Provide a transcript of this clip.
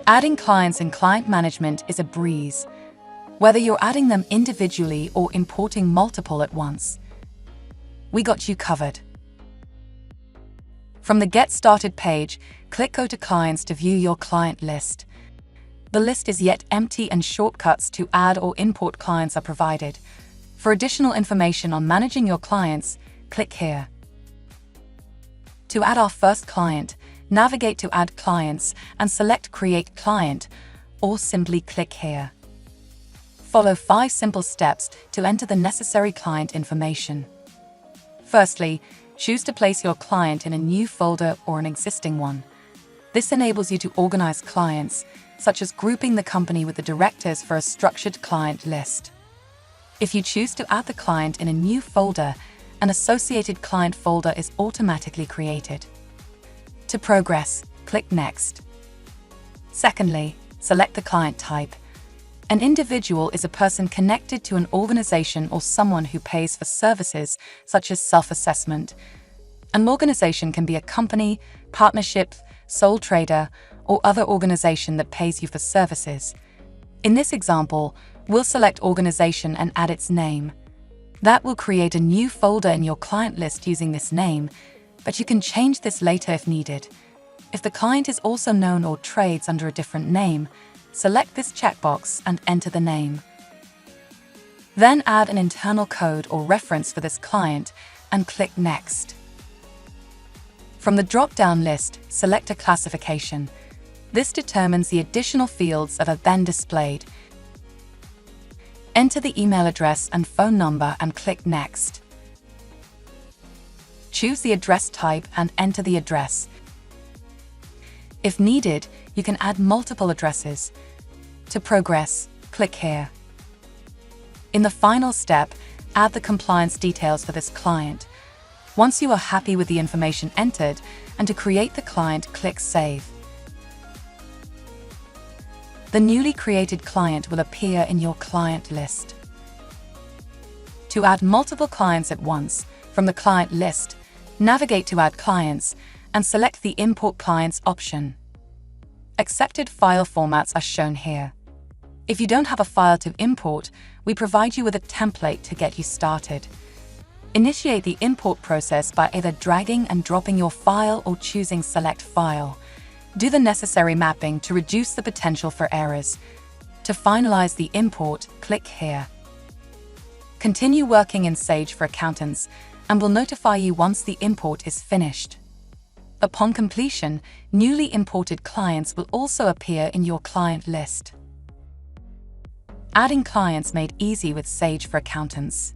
Adding clients in client management is a breeze, whether you're adding them individually or importing multiple at once. We got you covered. From the Get Started page, click Go to Clients to view your client list. The list is yet empty and shortcuts to add or import clients are provided. For additional information on managing your clients, click here. To add our first client, navigate to Add Clients and select Create Client, or simply click here. Follow 5 simple steps to enter the necessary client information. Firstly, choose to place your client in a new folder or an existing one. This enables you to organize clients, such as grouping the company with the directors for a structured client list. If you choose to add the client in a new folder, an associated client folder is automatically created. To progress, click Next. Secondly, select the client type. An individual is a person connected to an organization or someone who pays for services such as self-assessment. An organization can be a company, partnership, sole trader, or other organization that pays you for services. In this example, we'll select organization and add its name. That will create a new folder in your client list using this name, but you can change this later if needed. If the client is also known or trades under a different name, select this checkbox and enter the name. Then add an internal code or reference for this client and click Next. From the drop-down list, select a classification. This determines the additional fields that are then displayed. Enter the email address and phone number and click Next. Choose the address type and enter the address. If needed, you can add multiple addresses. To progress, click here. In the final step, add the compliance details for this client. Once you are happy with the information entered, and to create the client, click Save. The newly created client will appear in your client list. To add multiple clients at once, from the client list, navigate to Add Clients and select the Import Clients option. Accepted file formats are shown here. If you don't have a file to import, we provide you with a template to get you started. Initiate the import process by either dragging and dropping your file or choosing Select File. Do the necessary mapping to reduce the potential for errors. To finalize the import, click here. Continue working in Sage for Accountants and will notify you once the import is finished. Upon completion, newly imported clients will also appear in your client list. Adding clients made easy with Sage for Accountants.